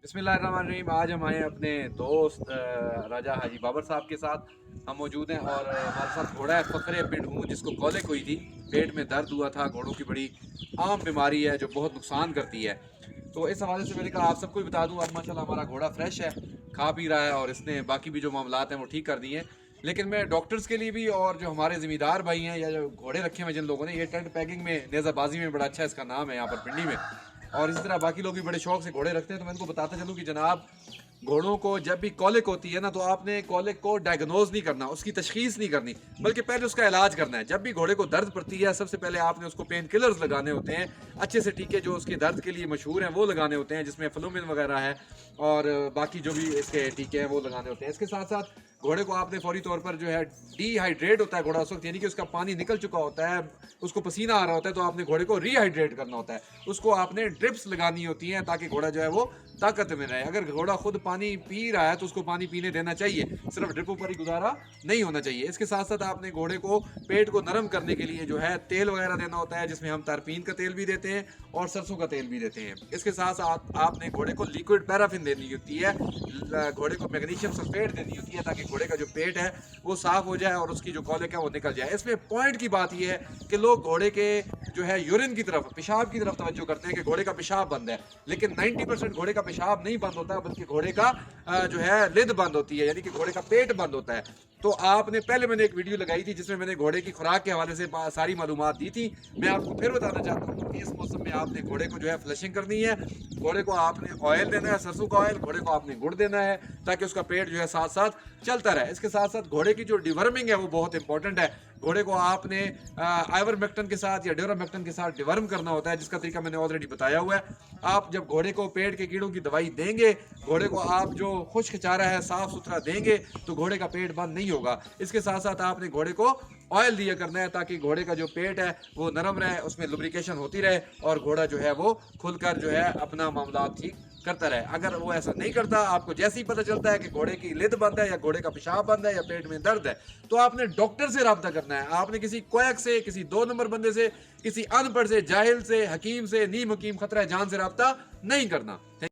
बिस्मिल्लाहिर्रहमानिर्रहीम। आज हम आए हैं अपने दोस्त राजा हाजी बाबर साहब के साथ। हम मौजूद हैं और हमारे साथ घोड़ा है फ़ख्र पिंडू, जिसको कॉलिक हुई थी, पेट में दर्द हुआ था। घोड़ों की बड़ी आम बीमारी है जो बहुत नुकसान करती है। तो इस हवाले से मैंने कहा आप सबको भी बता दूं। अब माशाल्लाह हमारा घोड़ा फ्रेश है, खा पी रहा है और इसने बाकी भी जो मामलात हैं वो ठीक कर दिए हैं। लेकिन मैं डॉक्टर्स के लिए भी और जो हमारे ज़िम्मेदार भाई हैं या जो घोड़े रखे हुए जिन लोगों ने, ये टेंट पैकिंग में नेज़ाबाजी में बड़ा अच्छा इसका नाम है यहाँ पर पिंडी में, और इसी तरह बाकी लोग भी बड़े शौक से घोड़े रखते हैं। तो मैं इनको बताता चलूँ कि जनाब, घोड़ों को जब भी कॉलिक होती है ना, तो आपने कॉलिक को डायग्नोज नहीं करना, उसकी तशखीस नहीं करनी, बल्कि पहले उसका इलाज करना है। जब भी घोड़े को दर्द पड़ती है, सबसे पहले आपने उसको पेन किलर्स लगाने होते हैं, अच्छे से टीके जो उसके दर्द के लिए मशहूर हैं वो लगाने होते हैं, जिसमें फ्लूमिन वगैरह है और बाकी जो भी इसके टीके हैं वो लगाने होते हैं। इसके साथ साथ घोड़े को आपने फौरी तौर पर जो है, डिहाइड्रेट होता है घोड़ा उस वक्त, यानी कि उसका पानी निकल चुका होता है, उसको पसीना आ रहा होता है, तो आपने घोड़े को रिहाइड्रेट करना होता है। उसको आपने ड्रिप्स लगानी होती हैं ताकि घोड़ा जो है वो ताकत में रहे। अगर घोड़ा खुद पानी पी रहा है तो उसको पानी पीने देना चाहिए, सिर्फ ड्रिपों पर ही गुजारा नहीं होना चाहिए। इसके साथ साथ आपने घोड़े को पेट को नरम करने के लिए जो है तेल वगैरह देना होता है, जिसमें हम तारपीन का तेल भी देते हैं और सरसों का तेल भी देते हैं। इसके साथ साथ आपने घोड़े को लिक्विड पैराफिन देनी होती है, घोड़े को मैग्नीशियम सल्फेट देनी होती है ताकि घोड़े का जो पेट है वो साफ हो जाए और उसकी जो कॉलिक है वो निकल जाए। इसमें पॉइंट की बात यह है कि लोग घोड़े के जो है यूरिन की तरफ, पेशाब की तरफ तवज्जो करते हैं कि घोड़े का पेशाब बंद है, लेकिन 90% घोड़े का पेशाब नहीं बंद होता, बल्कि घोड़े का जो है लिद बंद होती है, यानी कि घोड़े का पेट बंद होता है। तो आपने पहले मैंने एक वीडियो लगाई थी जिसमें मैंने घोड़े की खुराक के हवाले से सारी मालूमात दी थी। मैं आपको फिर बताना चाहता हूँ कि इस मौसम में आपने घोड़े को जो है फ्लशिंग करनी है। घोड़े को आपने ऑयल देना है, सरसों का ऑयल, घोड़े को आपने गुड़ देना है ताकि उसका पेट जो है साथ साथ चलता रहे। इसके साथ साथ घोड़े की जो डिवर्मिंग है वो बहुत इंपॉर्टेंट है। घोड़े को आपने आइवरमेक्टिन के साथ या ड्यूरामेक्टिन के साथ डिवर्म करना होता है, जिसका तरीका मैंने ऑलरेडी बताया हुआ है। आप जब घोड़े को पेट के कीड़ों की दवाई देंगे, घोड़े को आप जो खुश्क चारा है साफ सुथरा देंगे, तो घोड़े का पेट बंद नहीं होगा। इसके साथ साथ आपने घोड़े को ऑयल दिया करना है ताकि घोड़े का जो पेट है वो नरम रहे, उसमें लुब्रिकेशन होती रहे और घोड़ा जो है वो खुलकर जो है अपना मामला ठीक करता रहे। अगर वो ऐसा नहीं करता, आपको जैसे ही पता चलता है कि घोड़े की लिद बंद है या घोड़े का पेशाब बंद है या पेट में दर्द है, तो आपने डॉक्टर से रब्ता करना है। आपने किसी कोयक से, किसी 2 नंबर बंदे से, किसी अनपढ़ से, जाहिल से, हकीम से, नीम हकीम, खतरा जान से रब्ता नहीं करना।